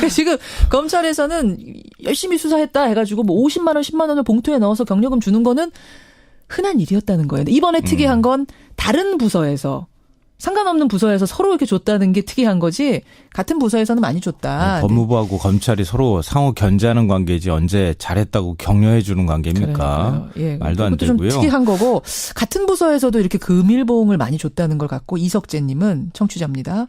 지금 검찰에서는 열심히 수사했다 해가지고 뭐 50만 원, 10만 원을 봉투에 넣어서 경력금 주는 거는 흔한 일이었다는 거예요. 이번에 특이한 건 다른 부서에서 상관없는 부서에서 서로 이렇게 줬다는 게 특이한 거지 같은 부서에서는 많이 줬다. 법무부하고 검찰이 서로 상호 견제하는 관계지 언제 잘했다고 격려해 주는 관계입니까? 예, 말도 안 되고요. 좀 특이한 거고 같은 부서에서도 이렇게 금일봉을 많이 줬다는 걸 갖고 이석재님은 청취자입니다.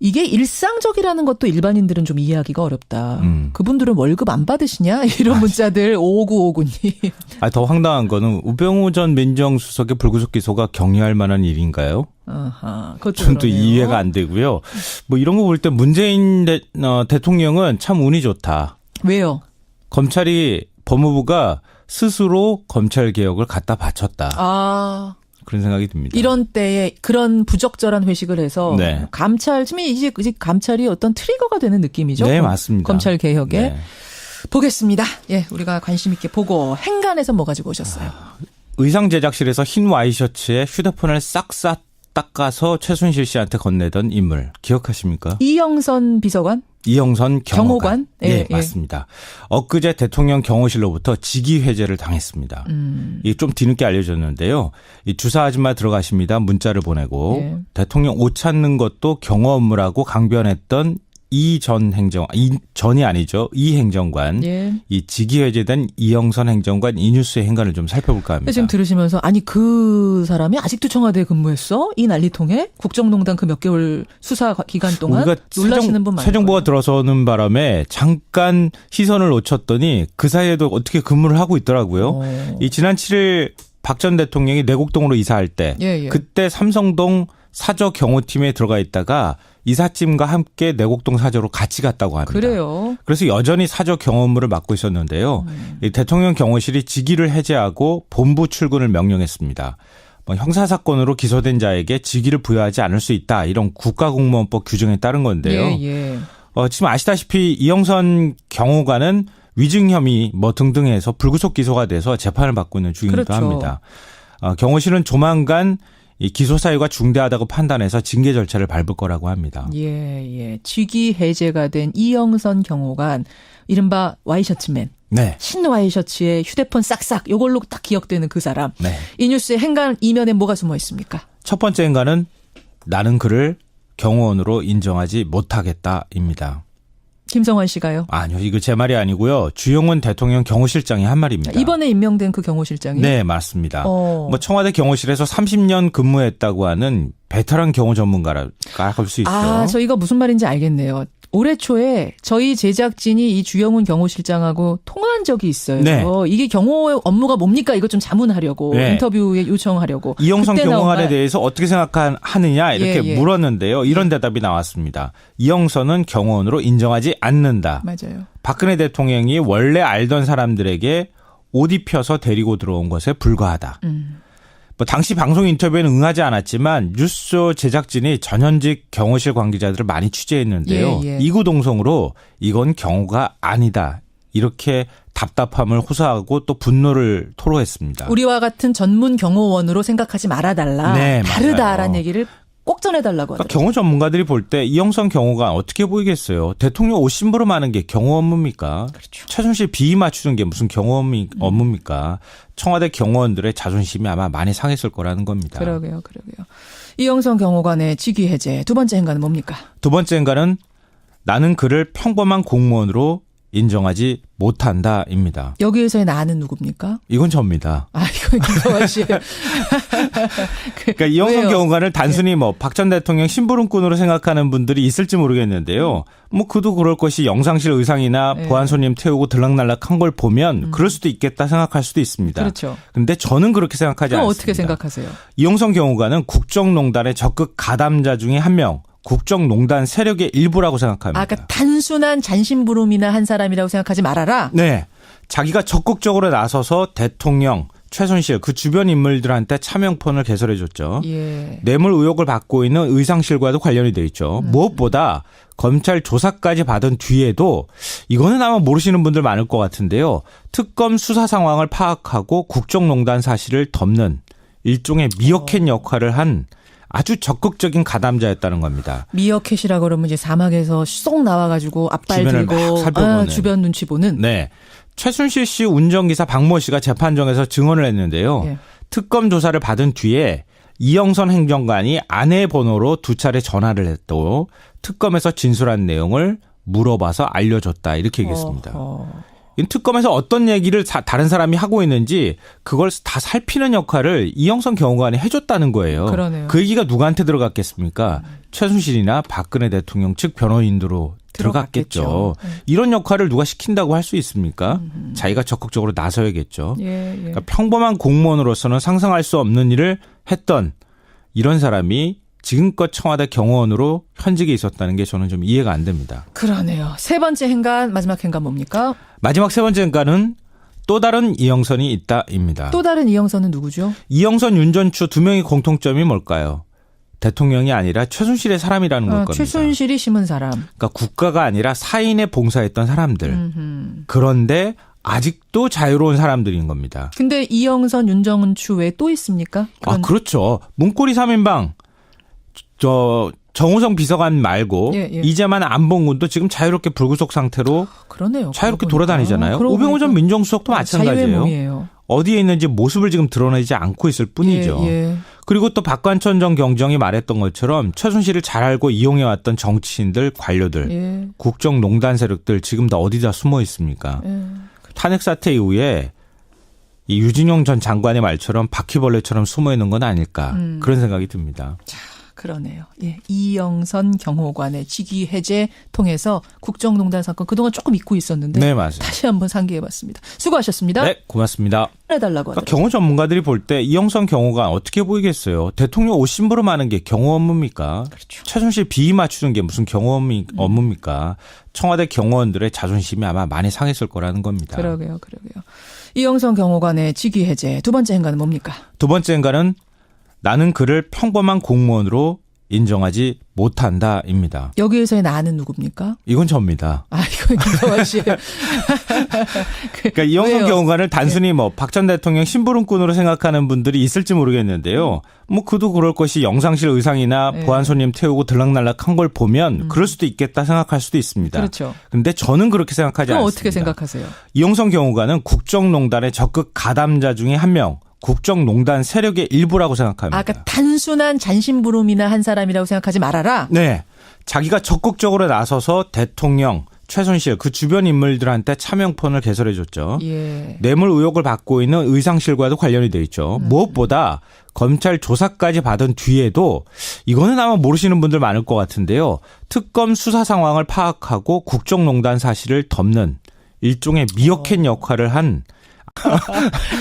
이게 일상적이라는 것도 일반인들은 좀 이해하기가 어렵다. 그분들은 월급 안 받으시냐? 이런 문자들 5959님. 더 황당한 거는 우병우 전 민정수석의 불구속 기소가 격려할 만한 일인가요? 아하, 그것도 전 또 그러네요. 이해가 안 되고요. 뭐 이런 거 볼 때 문재인 대통령은 참 운이 좋다. 왜요? 검찰이 법무부가 스스로 검찰 개혁을 갖다 바쳤다. 아. 그런 생각이 듭니다. 이런 때에 그런 부적절한 회식을 해서 네. 이제 감찰이 어떤 트리거가 되는 느낌이죠. 네, 맞습니다. 검찰 개혁에. 네. 보겠습니다. 예, 우리가 관심 있게 보고 행간에서 뭐 가지고 오셨어요? 의상 제작실에서 흰 와이셔츠에 휴대폰을 싹싹 닦아서 최순실 씨한테 건네던 인물 기억하십니까? 이영선 비서관? 이영선 경호관. 예, 네, 맞습니다. 엊그제 대통령 경호실로부터 직위 해제를 당했습니다. 이게 좀 뒤늦게 알려졌는데요. 이 주사 아줌마 들어가십니다. 문자를 보내고 예. 대통령 옷 찾는 것도 경호 업무라고 강변했던 이 전이 아니죠. 이 행정관. 예. 이 직위 해제된 이영선 행정관 이 뉴스의 행간을 좀 살펴볼까 합니다. 지금 들으시면서 아니 그 사람이 아직도 청와대에 근무했어? 이 난리통에? 국정농단 그 몇 개월 수사 기간 동안 우리가 놀라시는 분 많아요. 새 정부가 들어서는 바람에 잠깐 시선을 놓쳤더니 그 사이에도 어떻게 근무를 하고 있더라고요. 이 지난 7일 박 전 대통령이 내곡동으로 이사할 때 예. 그때 삼성동 사저 경호팀에 들어가 있다가 이삿짐과 함께 내곡동 사저로 같이 갔다고 합니다. 그래요. 그래서 여전히 사저 경호 업무를 맡고 있었는데요. 이 대통령 경호실이 직위를 해제하고 본부 출근을 명령했습니다. 형사사건으로 기소된 자에게 직위를 부여하지 않을 수 있다. 이런 국가공무원법 규정에 따른 건데요. 예. 지금 아시다시피 이영선 경호관은 위증 혐의 등등 해서 불구속 기소가 돼서 재판을 받고 있는 중이기도 그렇죠. 합니다. 경호실은 조만간 이 기소 사유가 중대하다고 판단해서 징계 절차를 밟을 거라고 합니다. 예. 직위 해제가 된 이영선 경호관, 이른바 와이셔츠맨. 네. 흰 와이셔츠에 휴대폰 싹싹 요걸로 딱 기억되는 그 사람. 네. 이 뉴스의 행간 이면에 뭐가 숨어 있습니까? 첫 번째 행간은 나는 그를 경호원으로 인정하지 못하겠다입니다. 김성환 씨가요? 아니요. 이거 제 말이 아니고요. 주영훈 대통령 경호실장이 한 말입니다. 이번에 임명된 그 경호실장이? 네, 맞습니다. 청와대 경호실에서 30년 근무했다고 하는 베테랑 경호 전문가라 할 수 있죠. 저 이거 무슨 말인지 알겠네요. 올해 초에 저희 제작진이 이 주영훈 경호실장하고 통화한 적이 있어요. 네. 이게 경호 업무가 뭡니까? 이거 좀 자문하려고 네. 인터뷰에 요청하려고. 이영선 그때 나온 경호관에 말. 대해서 어떻게 생각하느냐 이렇게 예. 물었는데요. 이런 대답이 나왔습니다. 이영선은 경호원으로 인정하지 않는다. 맞아요. 박근혜 대통령이 원래 알던 사람들에게 옷 입혀서 데리고 들어온 것에 불과하다. 당시 방송 인터뷰에는 응하지 않았지만 뉴스쇼 제작진이 전현직 경호실 관계자들을 많이 취재했는데요. 예. 이구동성으로 이건 경호가 아니다. 이렇게 답답함을 호소하고 또 분노를 토로했습니다. 우리와 같은 전문 경호원으로 생각하지 말아달라. 네, 다르다라는 맞아요. 얘기를 꼭 전해달라고 하더라고요. 경호 전문가들이 볼 때 이영선 경호관 어떻게 보이겠어요? 대통령 옷 심부름 하는 게 경호 업무입니까? 그렇죠. 최순실 비위 맞추는 게 무슨 경호 업무입니까? 청와대 경호원들의 자존심이 아마 많이 상했을 거라는 겁니다. 그러게요. 이영선 경호관의 직위 해제. 두 번째 행간은 뭡니까? 두 번째 행간은 나는 그를 평범한 공무원으로 인정하지 못한다입니다. 여기에서의 나는 누굽니까? 이건 접니다. 이건 김성환 씨. 그러니까 이영선 왜요? 경호관을 단순히 박 전 대통령 심부름꾼으로 생각하는 분들이 있을지 모르겠는데요. 그도 그럴 것이 영상실 의상이나 네. 보안 손님 태우고 들락날락한 걸 보면 그럴 수도 있겠다 생각할 수도 있습니다. 그렇죠. 근데 저는 그렇게 생각하지 그럼 않습니다. 어떻게 생각하세요? 이영선 경호관은 국정농단의 적극 가담자 중에 한 명, 국정농단 세력의 일부라고 생각합니다. 그러니까 단순한 잔심부름이나 한 사람이라고 생각하지 말아라. 네. 자기가 적극적으로 나서서 대통령, 최순실 그 주변 인물들한테 차명폰을 개설해줬죠. 예. 뇌물 의혹을 받고 있는 의상실과도 관련이 돼 있죠. 무엇보다 검찰 조사까지 받은 뒤에도 이거는 아마 모르시는 분들 많을 것 같은데요. 특검 수사 상황을 파악하고 국정농단 사실을 덮는 일종의 미어캣 역할을 한 아주 적극적인 가담자였다는 겁니다. 미어캣이라 그러면 이제 사막에서 쏙 나와가지고 앞발 주변을 막 들고 살펴보는. 주변 눈치 보는. 네. 최순실 씨 운전기사 박모 씨가 재판정에서 증언을 했는데요. 예. 특검 조사를 받은 뒤에 이영선 행정관이 아내 번호로 2차례 전화를 했고 특검에서 진술한 내용을 물어봐서 알려줬다 이렇게 얘기했습니다. 이 특검에서 어떤 얘기를 다른 사람이 하고 있는지 그걸 다 살피는 역할을 이영선 경호관이 해줬다는 거예요. 그러네요. 그 얘기가 누구한테 들어갔겠습니까? 최순실이나 박근혜 대통령 측 변호인으로 들어갔겠죠. 이런 역할을 누가 시킨다고 할 수 있습니까? 자기가 적극적으로 나서야겠죠. 예. 그러니까 평범한 공무원으로서는 상상할 수 없는 일을 했던 이런 사람이 지금껏 청와대 경호원으로 현직에 있었다는 게 저는 좀 이해가 안 됩니다. 그러네요. 세 번째 행간, 마지막 행간 뭡니까? 마지막 세 번째 행간은 또 다른 이영선이 있다입니다. 또 다른 이영선은 누구죠? 이영선, 윤전추 두 명의 공통점이 뭘까요? 대통령이 아니라 최순실의 사람이라는 걸 겁니다. 최순실이 심은 사람. 그러니까 국가가 아니라 사인에 봉사했던 사람들. 그런데 아직도 자유로운 사람들인 겁니다. 근데 이영선, 윤정은추 외에 또 있습니까? 그렇죠. 문고리 3인방 정호성 비서관 말고 이재만 안봉근도 지금 자유롭게 불구속 상태로 그러네요. 자유롭게 돌아다니잖아요. 오병호 전 민정수석도 마찬가지예요. 몸이에요. 어디에 있는지 모습을 지금 드러내지 않고 있을 뿐이죠. 그리고 또 박관천 전 경정이 말했던 것처럼 최순실을 잘 알고 이용해왔던 정치인들, 관료들, 국정농단 세력들 지금 다 어디다 숨어 있습니까? 탄핵 사태 이후에 이 유진용 전 장관의 말처럼 바퀴벌레처럼 숨어 있는 건 아닐까 그런 생각이 듭니다. 그러네요. 이영선 경호관의 직위 해제 통해서 국정농단 사건 그동안 조금 잊고 있었는데 네, 맞아요. 다시 한번 상기해봤습니다. 수고하셨습니다. 네, 고맙습니다. 해달라고 그러니까 경호 전문가들이 볼 때 이영선 경호관 어떻게 보이겠어요? 대통령 옷 심부름 하는 게 경호 업무입니까? 그렇죠. 최순실 비위 맞추는 게 무슨 경호 업무입니까? 청와대 경호원들의 자존심이 아마 많이 상했을 거라는 겁니다. 그러게요. 이영선 경호관의 직위 해제 두 번째 행간은 뭡니까? 두 번째 행간은 나는 그를 평범한 공무원으로 인정하지 못한다입니다. 여기에서의 나는 누굽니까? 이건 접니다. 이건 김성환 씨예요. 그러니까 이영선 경호관을 단순히 박 전 대통령 심부름꾼으로 생각하는 분들이 있을지 모르겠는데요. 그도 그럴 것이 영상실 의상이나 보안 손님 태우고 들락날락한 걸 보면 그럴 수도 있겠다 생각할 수도 있습니다. 그렇죠. 근데 저는 그렇게 생각하지 그럼 않습니다. 어떻게 생각하세요? 이영선 경호관은 국정농단의 적극 가담자 중에 한 명. 국정농단 세력의 일부라고 생각합니다. 그러니까 단순한 잔심부름이나 한 사람이라고 생각하지 말아라. 네. 자기가 적극적으로 나서서 대통령, 최순실 그 주변 인물들한테 차명폰을 개설해줬죠. 뇌물 의혹을 받고 있는 의상실과도 관련이 돼 있죠. 무엇보다 검찰 조사까지 받은 뒤에도 이거는 아마 모르시는 분들 많을 것 같은데요. 특검 수사 상황을 파악하고 국정농단 사실을 덮는 일종의 미어캣 역할을 한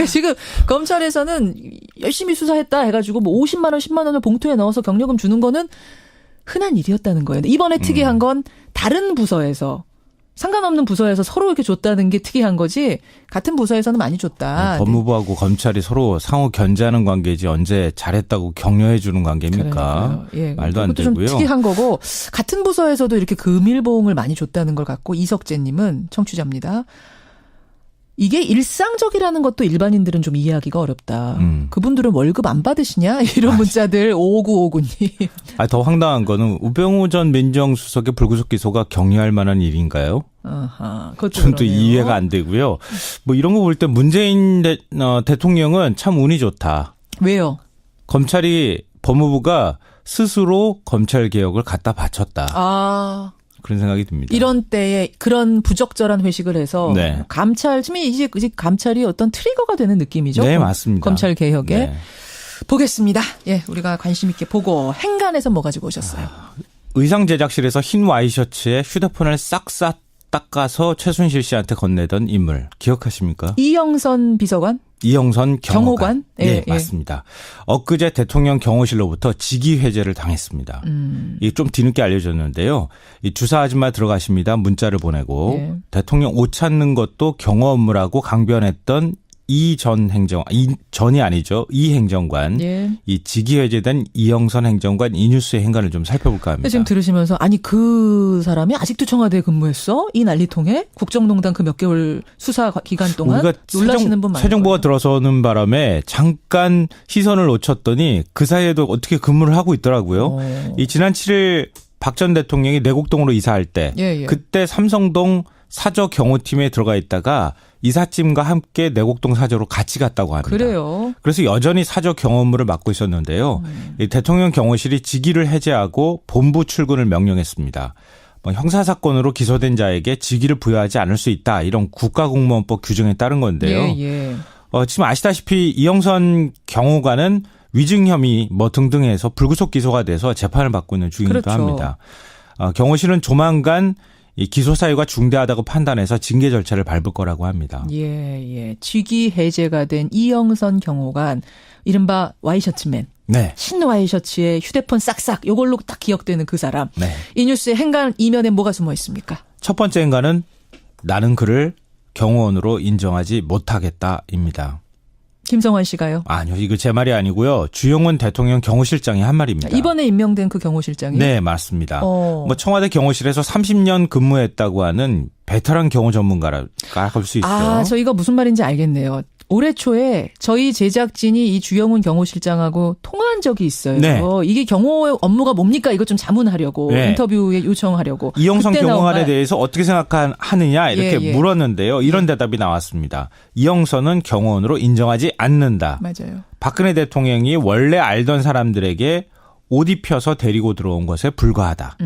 지금 검찰에서는 열심히 수사했다 해가지고 50만 원, 10만 원을 봉투에 넣어서 경력금 주는 거는 흔한 일이었다는 거예요. 이번에 특이한 건 다른 부서에서 상관없는 부서에서 서로 이렇게 줬다는 게 특이한 거지 같은 부서에서는 많이 줬다. 법무부하고 검찰이 서로 상호 견제하는 관계지 언제 잘했다고 격려해 주는 관계입니까? 말도 안 되고요. 좀 특이한 거고 같은 부서에서도 이렇게 금일봉을 많이 줬다는 걸 갖고 이석재님은 청취자입니다. 이게 일상적이라는 것도 일반인들은 좀 이해하기가 어렵다. 그분들은 월급 안 받으시냐? 이런 문자들 5959님. 더 황당한 거는 우병우 전 민정수석의 불구속 기소가 격려할 만한 일인가요? 저는 또 이해가 안 되고요. 이런 거 볼 때 문재인 대통령은 참 운이 좋다. 왜요? 법무부가 스스로 검찰 개혁을 갖다 바쳤다. 그런 생각이 듭니다. 이런 때에 그런 부적절한 회식을 해서 이제 감찰이 어떤 트리거가 되는 느낌이죠. 네, 맞습니다. 검찰 개혁에. 보겠습니다. 우리가 관심 있게 보고 행간에서 뭐 가지고 오셨어요? 의상 제작실에서 흰 와이셔츠에 휴대폰을 싹싹 닦아서 최순실 씨한테 건네던 인물 기억하십니까? 이영선 비서관? 이영선 경호관. 네, 맞습니다. 엊그제 대통령 경호실로부터 직위 해제를 당했습니다. 이게 좀 뒤늦게 알려졌는데요. 이 주사 아줌마 들어가십니다. 문자를 보내고 대통령 옷 찾는 것도 경호 업무라고 강변했던 이 전이 아니죠. 이 행정관, 예. 이 직위 해제된 이영선 행정관 이 뉴스의 행간을 좀 살펴볼까 합니다. 지금 들으시면서 아니 그 사람이 아직도 청와대에 근무했어? 이 난리통에 국정농단 그 몇 개월 수사 기간 동안 놀라시는 분 많을 새 정부가 거예요. 들어서는 바람에 잠깐 시선을 놓쳤더니 그 사이에도 어떻게 근무를 하고 있더라고요. 이 지난 7일 박 전 대통령이 내곡동으로 이사할 때 예. 그때 삼성동 사저 경호팀에 들어가 있다가 이삿짐과 함께 내곡동 사저로 같이 갔다고 합니다. 그래요. 그래서 여전히 사저 경호 업무를 맡고 있었는데요. 이 대통령 경호실이 직위를 해제하고 본부 출근을 명령했습니다. 형사사건으로 기소된 자에게 직위를 부여하지 않을 수 있다. 이런 국가공무원법 규정에 따른 건데요. 예. 지금 아시다시피 이영선 경호관은 위증 혐의 등등 해서 불구속 기소가 돼서 재판을 받고 있는 중이기도 그렇죠. 합니다. 경호실은 조만간 이 기소 사유가 중대하다고 판단해서 징계 절차를 밟을 거라고 합니다. 예. 직위 해제가 된 이영선 경호관, 이른바 와이셔츠맨. 네. 흰 와이셔츠에 휴대폰 싹싹 요걸로 딱 기억되는 그 사람. 네. 이 뉴스의 행간 이면에 뭐가 숨어 있습니까? 첫 번째 행간은 나는 그를 경호원으로 인정하지 못하겠다입니다. 김성환 씨가요? 아니요. 이거 제 말이 아니고요. 주영훈 대통령 경호실장이 한 말입니다. 이번에 임명된 그 경호실장이요? 네, 맞습니다. 청와대 경호실에서 30년 근무했다고 하는 베테랑 경호 전문가라 할 수 있죠. 저희가 무슨 말인지 알겠네요. 올해 초에 저희 제작진이 이 주영훈 경호실장하고 통화한 적이 있어요. 네. 이게 경호 업무가 뭡니까? 이거 좀 자문하려고 네. 인터뷰에 요청하려고. 이영선 그때 나온 경호관에 말. 대해서 어떻게 생각하느냐 이렇게 예. 물었는데요. 이런 대답이 나왔습니다. 이영선은 경호원으로 인정하지 않는다. 맞아요. 박근혜 대통령이 원래 알던 사람들에게 옷 입혀서 데리고 들어온 것에 불과하다.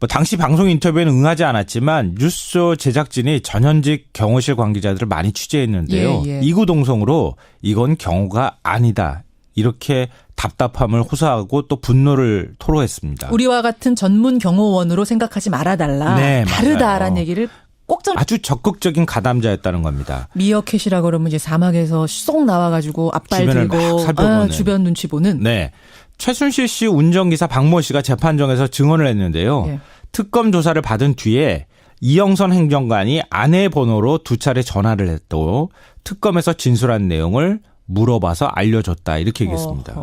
당시 방송 인터뷰에는 응하지 않았지만 뉴스쇼 제작진이 전현직 경호실 관계자들을 많이 취재했는데요. 예. 이구동성으로 이건 경호가 아니다. 이렇게 답답함을 호소하고 또 분노를 토로했습니다. 우리와 같은 전문 경호원으로 생각하지 말아달라. 네, 다르다라는 맞아요. 얘기를 꼭 아주 적극적인 가담자였다는 겁니다. 미어캣이라 그러면 이제 사막에서 쏙 나와가지고 앞발 주변을 막 들고 살펴보는. 주변 눈치 보는. 네. 최순실 씨 운전기사 박모 씨가 재판정에서 증언을 했는데요. 예. 특검 조사를 받은 뒤에 이영선 행정관이 아내 번호로 2차례 전화를 했고 특검에서 진술한 내용을 물어봐서 알려줬다 이렇게 얘기했습니다.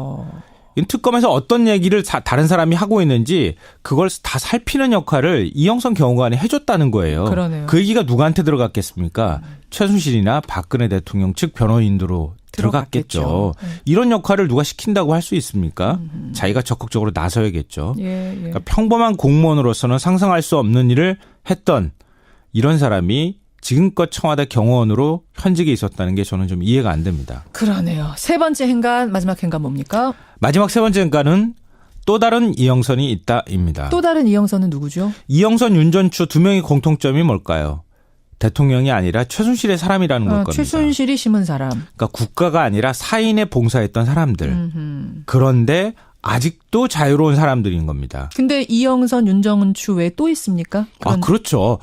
이 특검에서 어떤 얘기를 다른 사람이 하고 있는지 그걸 다 살피는 역할을 이영선 경호관이 해줬다는 거예요. 그러네요. 그 얘기가 누구한테 들어갔겠습니까? 최순실이나 박근혜 대통령 측 변호인으로 들어갔겠죠. 이런 역할을 누가 시킨다고 할 수 있습니까? 자기가 적극적으로 나서야겠죠. 예. 그러니까 평범한 공무원으로서는 상상할 수 없는 일을 했던 이런 사람이 지금껏 청와대 경호원으로 현직에 있었다는 게 저는 좀 이해가 안 됩니다. 그러네요. 세 번째 행간, 마지막 행간 뭡니까? 마지막 세 번째 행간은 또 다른 이영선이 있다입니다. 또 다른 이영선은 누구죠? 이영선, 윤전추 두 명의 공통점이 뭘까요? 대통령이 아니라 최순실의 사람이라는 걸 겁니다. 최순실이 심은 사람. 그러니까 국가가 아니라 사인에 봉사했던 사람들. 그런데 아직도 자유로운 사람들인 겁니다. 근데 이영선, 윤정은추 외에 또 있습니까? 그렇죠.